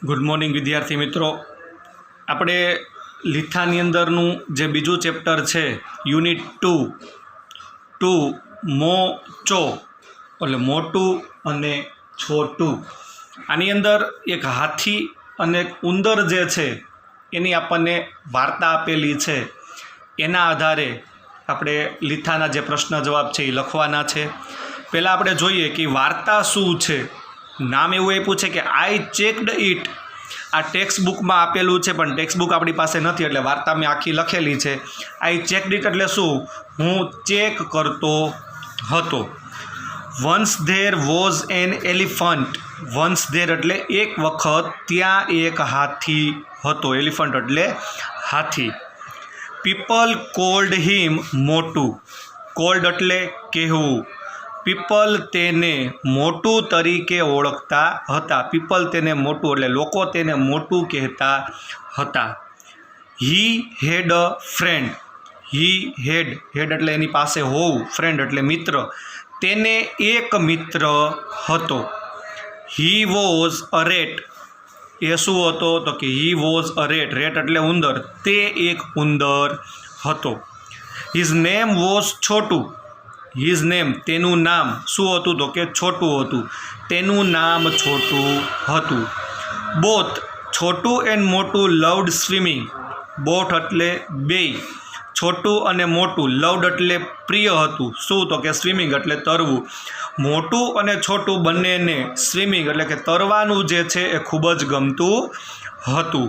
Good morning વિદ્યાર્થી મિત્રો, આપણે લીથાની અંદરનું જે બીજું ચેપ્ટર છે યુનિટ 2 મોચો એટલે મોટું અને છોટું, આની અંદર એક હાથી અને એક ઉંદર જે છે એની આપણને વાર્તા આપેલી છે. એના આધારે આપણે લીથાના જે પ્રશ્ન જવાબ છે એ લખવાના છે. પહેલાં આપણે જોઈએ કે વાર્તા શું છે. નામ એવું આપ્યું છે કે આઈ ચેકડ ઇટ. આ ટેક્સ્ટ બુકમાં આપેલું છે પણ ટેક્સ્ટ બુક આપણી પાસે નથી એટલે વાર્તા મેં આખી લખેલી છે. આઈ ચેકડ ઇટ એટલે શું? હું ચેક કરતો હતો. Once there was an elephant. Once there એટલે એક વખત ત્યાં એક હાથી હતો. એલિફન્ટ એટલે હાથી. પીપલ કોલ્ડ હિમ મોટું. કોલ્ડ એટલે કહેવું. પીપલ તેને મોટું તરીકે ઓળખતા હતા. પીપલ તેને મોટું એટલે લોકો તેને મોટું કહેતા હતા. હી હેડ અ ફ્રેન્ડ. હી હેડ એટલે એની પાસે હોવું, ફ્રેન્ડ એટલે મિત્ર. તેને એક મિત્ર હતો. He was a rat. એ શું હતો? તો કે he was a rat. Rate એટલે ઉંદર. તે એક ઉંદર હતો. His name was Chhotu. His name તેનું નામ શું હતું? તો કે છોટું હતું. તેનું નામ છોટું હતું. બોથ છોટું એન્ડ મોટું લવડ સ્વિમિંગ. બોથ એટલે બેય. છોટું અને મોટું. લવડ એટલે પ્રિય હતું. શું? તો કે સ્વિમિંગ એટલે તરવું. મોટું અને છોટું બંનેને સ્વિમિંગ એટલે કે તરવાનું જે છે એ ખૂબ જ ગમતું હતું.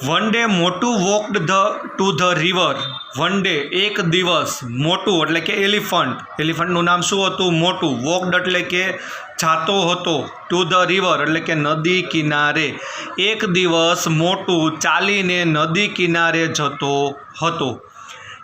વન ડે મોટું walked to the river. One day એક દિવસ મોટું એટલે કે એલિફન્ટ. એલિફન્ટનું નામ શું હતું? મોટું. વોકડ એટલે કે જાતો હતો. ટુ ધ રિવર એટલે કે નદી કિનારે. એક દિવસ મોટું ચાલીને નદી કિનારે જતો હતો.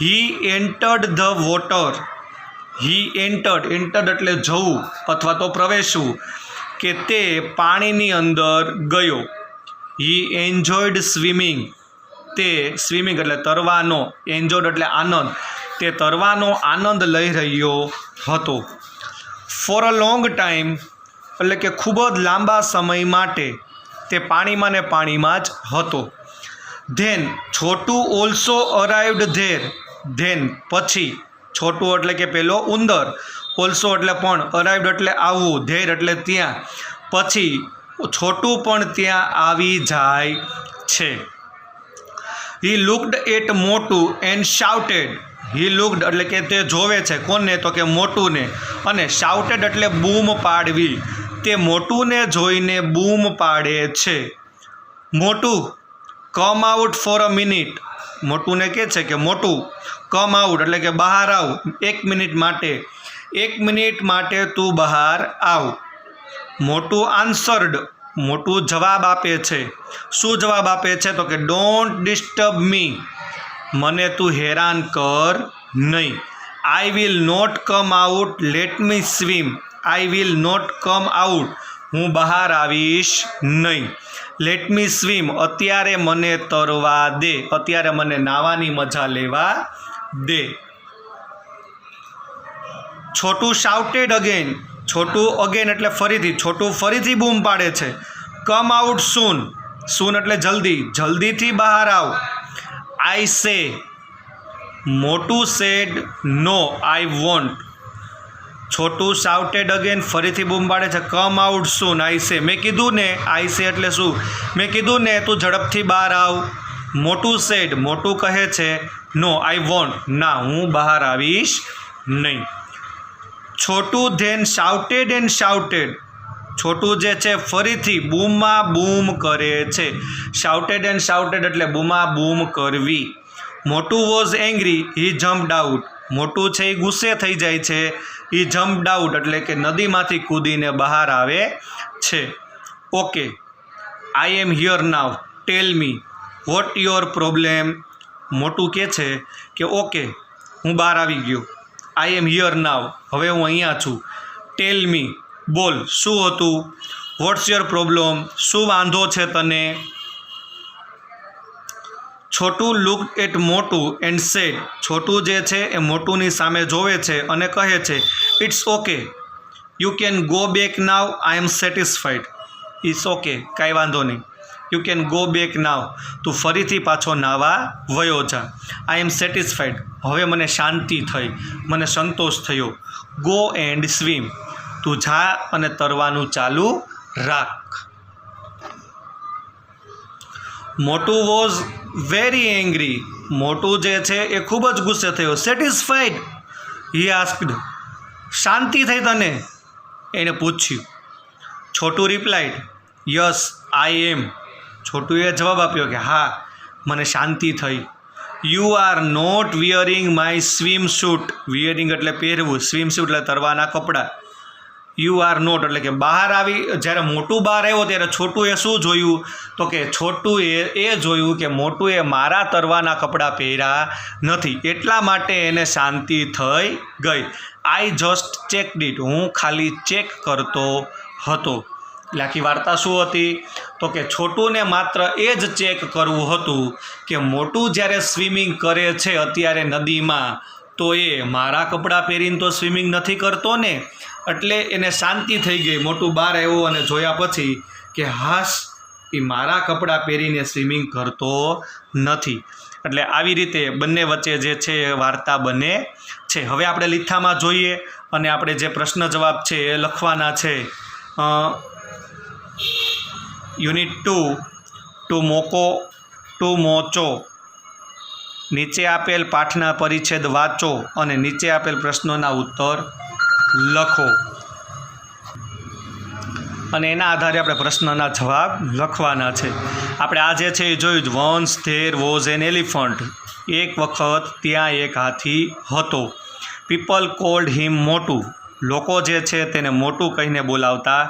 He entered the water. He entered એટલે જવું અથવા તો પ્રવેશવું, કે તે પાણીની અંદર ગયો. હી એન્જોયડ સ્વિમિંગ. તે સ્વિમિંગ એટલે તરવાનો. એન્જોયડ એટલે આનંદ. તે તરવાનો આનંદ લઈ રહ્યો હતો. ફોર અ લોંગ ટાઈમ એટલે કે ખૂબ જ લાંબા સમય માટે તે પાણીમાં ને પાણીમાં જ હતો. Then Chhotu also arrived there. Then પછી. છોટું એટલે કે પેલો ઉંદર. ઓલ્સો એટલે પણ. અરાઇવ્ડ એટલે આવવું. ધેર એટલે ત્યાં. પછી છોટું પણ ત્યાં આવી જાય છે. હી લુકડ એટ મોટું એન્ડ શાઉટેડ. હી લુકડ એટલે કે તે જોવે છે. કોને? તો કે મોટુંને. અને શાઉટેડ એટલે બૂમ પાડવી. તે મોટુંને જોઈને બૂમ પાડે છે. Motu come out for a minute. મોટુંને કહે છે કે મોટું કમ આઉટ એટલે કે બહાર આવ. 1 મિનિટ માટે. 1 મિનિટ માટે તું બહાર આવ. મોટું આન્સર્ડ. મોટું જવાબ આપે છે. શું જવાબ આપે છે? તો કે ડોન્ટ ડિસ્ટર્બ મી. મને તું હેરાન કર નહીં. I will not come out. Let me swim. I will not come out. હું બહાર આવીશ નહીં. Let me swim. અત્યારે મને તરવા દે. અત્યારે મને નાવાની મજા લેવા દે. Chhotu shouted again. Chhotu again એટલે ફરીથી. છોટું ફરીથી બૂમ પાડે છે. કમ આઉટ સૂન. સૂન એટલે જલ્દી. જલ્દીથી બહાર આવ. I say. Motu said no I want. Chhotu shouted again ફરીથી બૂમ પાડે છે. કમ આઉટ સૂન. આઈ સે. મેં કીધું ને. આઈ સે એટલે શું? મેં કીધું ને તું ઝડપથી બહાર આવ. મોટું સેડ. મોટું કહે છે નો આઈ વોન્ટ. ના, હું બહાર આવીશ નહીં. છોટું ધેન શાઉટેડ એન્ડ શાઉટેડ. છોટું જે છે ફરીથી બૂમા બૂમ કરે છે. શાઉટેડ એન્ડ શાઉટેડ એટલે બૂમા બૂમ કરવી. મોટું was angry. He jumped out. મોટું છે એ ગુસ્સે થઈ જાય છે. હી જમ્પડ આઉટ એટલે કે નદીમાંથી કૂદીને બહાર આવે છે. Okay, I am here now. Tail me vote your problem. મોટું કહે છે કે ઓકે, હું બહાર આવી ગયો. આઈ એમ હિયર નાવ. હવે હું અહીંયા છું. ટેલ મી બોલ, શું હતું? What's your problem. શું વાંધો છે તને? છોટું લુકડ એટ મોટું એન્ડ સેડ. છોટું જે છે એ મોટુંની સામે જોવે છે અને કહે છે it's okay. You can go back now. I am satisfied. It's okay, કાંઈ વાંધો નહીં. You can go back now, તું ફરીથી પાછો નાવા વયો જા. આઈ એમ સેટિસ્ફાઈડ, હવે મને શાંતિ થઈ, મને સંતોષ થયો. ગો એન્ડ સ્વિમ, તું જા અને તરવાનું ચાલુ રાખ. મોટું વોઝ વેરી એંગ્રી, મોટું જે છે એ ખૂબ જ ગુસ્સે થયો. સેટિસ્ફાઈડ, હી આસ્ક્ડ, શાંતિ થઈ તને, એને પૂછ્યું. છોટું રિપ્લાઇડ, યસ આઈ એમ, છોટુએ જવાબ આપ્યો કે હા, મને શાંતિ થઈ. You are not wearing my swim suit, wearing એટલે પહેરવું, સ્વિમ શૂટ એટલે તરવાના કપડાં. યુ આર નોટ એટલે કે બહાર આવી, જ્યારે મોટું બહાર આવ્યો ત્યારે છોટુએ શું જોયું, તો કે છોટુએ એ જોયું કે મોટુએ મારા તરવાના કપડાં પહેર્યા નથી, એટલા માટે એને શાંતિ થઈ ગઈ. આઈ જસ્ટ ચેકડ ઇટ, હું ખાલી ચેક કરતો હતો. એટલે આખી વાર્તા શું હતી, તો કે છોટુને માત્ર એ જ ચેક કરવું હતું કે મોટું જ્યારે સ્વિમિંગ કરે છે અત્યારે નદીમાં, તો એ મારા કપડાં પહેરીને તો સ્વિમિંગ નથી કરતો ને. એટલે એને શાંતિ થઈ ગઈ. મોટું બહાર આવ્યો અને જોયા પછી કે હાશ, એ મારા કપડાં પહેરીને સ્વિમિંગ કરતો નથી. એટલે આવી રીતે બંને વચ્ચે જે છે એ વાર્તા બને છે. હવે આપણે લીથામાં જોઈએ અને આપણે જે પ્રશ્ન જવાબ છે એ લખવાના છે. યુનિટ 2 ટુ મોકો ટુ મોચો. નીચે આપેલ પાઠના પરિચ્છેદ વાંચો અને નીચે આપેલ પ્રશ્નોના ઉત્તર લખો અને એના આધારે આપણે પ્રશ્નના જવાબ લખવાના છે. આપણે આ જે છે એ જોયું જ. Once there was an elephant, એક વખત ત્યાં એક હાથી હતો. પીપલ કોલ્ડ હિમ મોટું, લોકો જે છે તેને મોટું કહીને બોલાવતા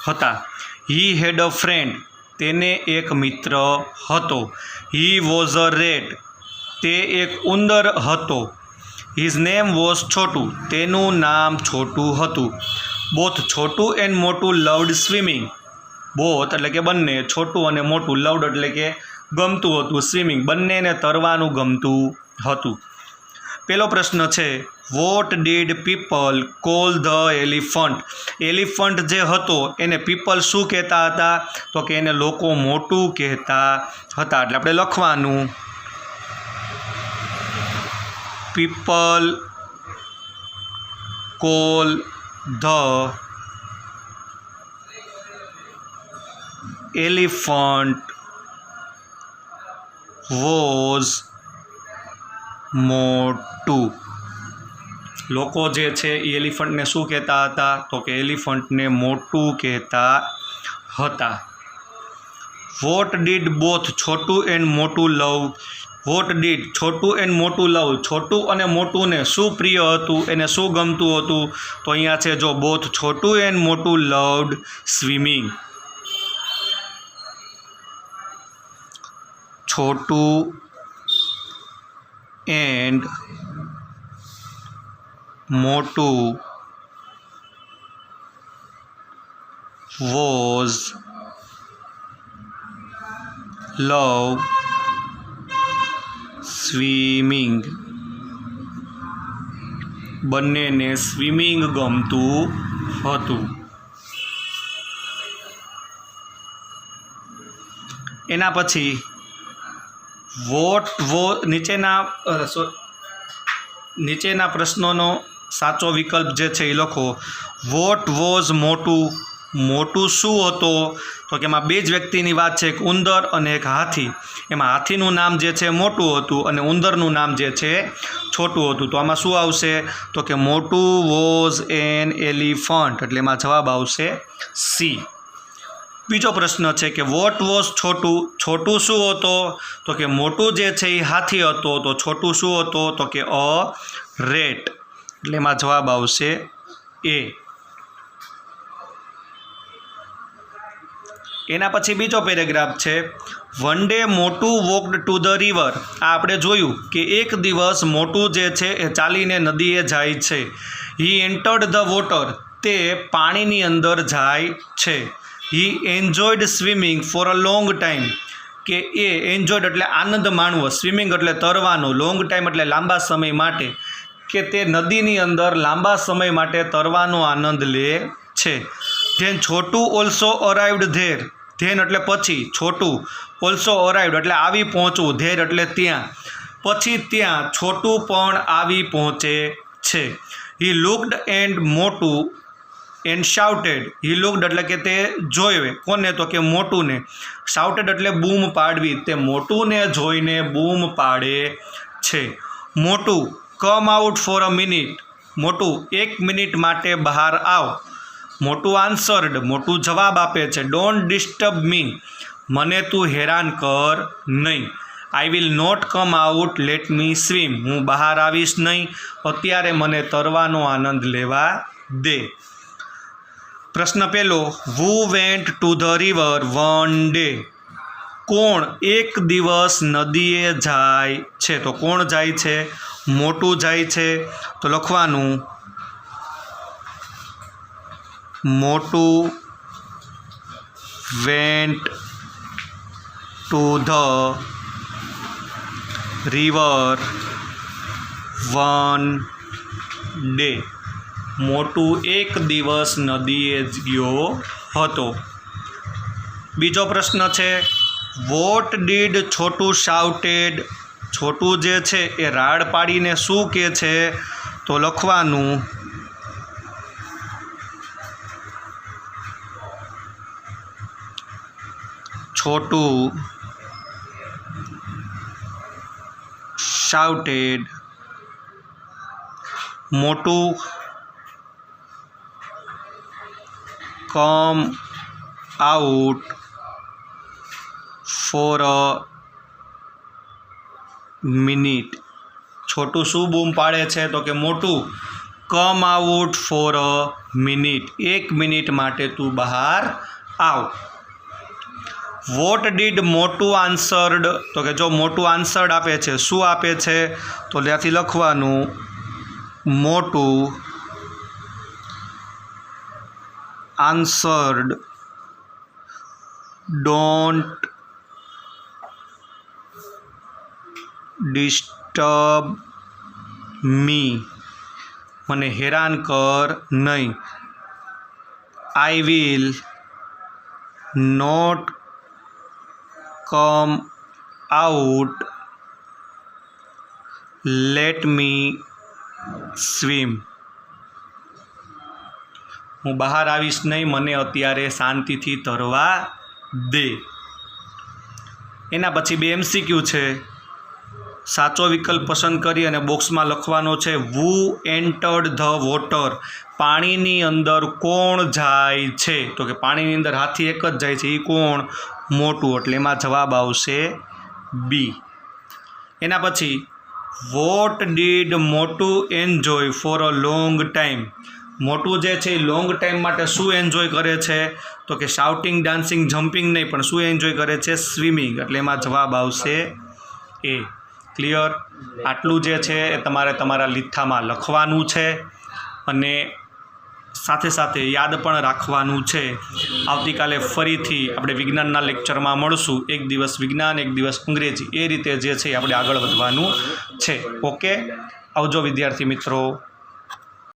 હતા. હી હેડ અ ફ્રેન્ડ, તેને એક મિત્ર હતો. હી વોઝ અ રેટ, તે એક ઉંદર હતો. હિઝ નેમ વોઝ છોટું, તેનું નામ છોટું હતું. બોથ છોટું એન્ડ મોટું લવડ સ્વિમિંગ, બોથ એટલે કે બંને, છોટું અને મોટું, લવડ એટલે કે ગમતું હતું, સ્વિમિંગ બંનેને તરવાનું ગમતું હતું. પેલો પ્રશ્ન છે, what did people call the elephant, elephant જે હતો એને પીપલ શું કહેતા હતા, તો કે એને લોકો મોટું કહેતા હતા. એટલે આપણે લખવાનું people call the elephant was મોટું. લોકો જે છે એ એલિફન્ટને શું કહેતા હતા, તો કે એલિફન્ટને મોટું કહેતા હતા. What did both Chhotu and મોટું લવ, વોટ ડીડ છોટું એન્ડ મોટું લવ, છોટું અને મોટુંને શું પ્રિય હતું, એને શું ગમતું હતું, તો અહીંયા છે જો બોથ છોટું એન્ડ મોટું લવડ સ્વિમિંગ. છોટું એન્ડ મોટું વોઝ લવ સ્વિમિંગ, બંનેને સ્વિમિંગ ગમતું હતું. એના પછી નીચેના પ્રશ્નોનો સાચો વિકલ્પ જે છે એ લખો. વોટ વોઝ મોટું, મોટું શું હતો, તો કે એમાં બે જ વ્યક્તિની વાત છે, એક ઉંદર અને એક હાથી. એમાં હાથીનું નામ જે છે મોટું હતું અને ઉંદરનું નામ જે છે છોટું હતું. તો આમાં શું આવશે, તો કે મોટું વોઝ એન એલિફન્ટ, એટલે એમાં જવાબ આવશે સી. બીજો પ્રશ્ન છે કે વોટ વોઝ છોટું, છોટું શું હતો, તો કે મોટું જે છે એ હાથી હતો, તો છોટું શું હતો, તો કે અ રેટ, એટલે એમાં જવાબ આવશે એ. એના પછી બીજો પેરેગ્રાફ છે, વન ડે મોટું વોકડ ટુ ધ રિવર. આ આપણે જોયું કે એક દિવસ મોટું જે છે એ ચાલીને નદીએ જાય છે. હી એન્ટર્ડ ધ વોટર, તે પાણીની અંદર જાય છે. He enjoyed swimming for a long time, કે એ એન્જોયડ એટલે આનંદ માણવો, સ્વિમિંગ એટલે તરવાનો, લોંગ ટાઈમ એટલે લાંબા સમય માટે, કે તે નદીની અંદર લાંબા સમય માટે તરવાનો આનંદ લે છે. Then Chhotu also arrived there, then એટલે પછી, છોટું ઓલ્સો અરાઇવ્ડ એટલે આવી પહોંચવું, ધેર એટલે ત્યાં, પછી ત્યાં છોટું પણ આવી પહોંચે છે. હી લુકડ એન્ડ મોટું એન્ડ શાઉટેડ. હી લુકડ એટલે કે તે જોવે, કોને? તો કે મોટુંને. શાઉટેડ એટલે બૂમ પાડવી, તે મોટુંને જોઈને બૂમ પાડે છે. Motu come out for a minute. મોટું 1 મિનિટ માટે બહાર આવ. મોટું આન્સર્ડ મોટું જવાબ આપે છે. Don't disturb me. મને તું હેરાન કર નહીં. I will not come out let me swim. હું બહાર આવીશ નહીં, અત્યારે મને તરવાનો આનંદ લેવા દે. પ્રશ્ન પહેલો, who went to the river one day. કોણ એક દિવસ નદીએ જાય છે? તો કોણ જાય છે? મોટું જાય છે. તો લખવાનું મોટું vent to the river one day. મોટું એક દિવસ નદીએ જ ગયો હતો. બીજો પ્રશ્ન છે, વોટ ડીડ છોટું શાઉટેડ. છોટું જે છે એ રાડ પાડીને શું કહે છે? તો લખવાનું Chhotu shouted. Motu come out for a minute. Chhotu શું બૂમ પાડે છે? તો કે Motu come out for a minute. 1 minute માટે તું બહાર આવ. What did Motu answered. તો કે જો મોટું આન્સર્ડ આપે છે, શું આપે છે? તો ત્યાંથી લખવાનું મોટું આન્સર્ડ ડોન્ટ ડિસ્ટર્બ મી. મને હેરાન કર નહીં. I will not come out let me swim. હું બહાર આવીશ નહીં, મને અત્યારે શાંતિથી તરવા દે. એના પછી 2 MCQ છે. સાચો વિકલ્પ પસંદ કરી અને બોક્સમાં લખવાનો છે વુ એન્ટર્ડ ધ વોટર. પાણીની અંદર કોણ જાય છે? તો કે પાણીની અંદર હાથી એક જ જાય છે, એ કોણ? મોટું. એટલે એમાં જવાબ આવશે બી. એના પછી વોટ ડીડ મોટું enjoy four a long time. મોટું જે છે એ લોંગ ટાઈમ માટે શું એન્જોય કરે છે? તો કે શાઉટિંગ, ડાન્સિંગ, જમ્પિંગ નહીં, પણ શું એન્જોય કરે છે? સ્વિમિંગ. એટલે એમાં જવાબ આવશે એ. ક્લિયર? આટલું જે છે એ તમારે તમારા લિથ્થામાં લખવાનું છે અને સાથે સાથે યાદ પણ રાખવાનું છે. આવતીકાલે ફરીથી આપણે વિજ્ઞાનના લેક્ચરમાં મળશું. એક દિવસ વિજ્ઞાન, એક દિવસ અંગ્રેજી, એ રીતે જે છે આપણે આગળ વધવાનું છે. ઓકે, આવજો વિદ્યાર્થી મિત્રો.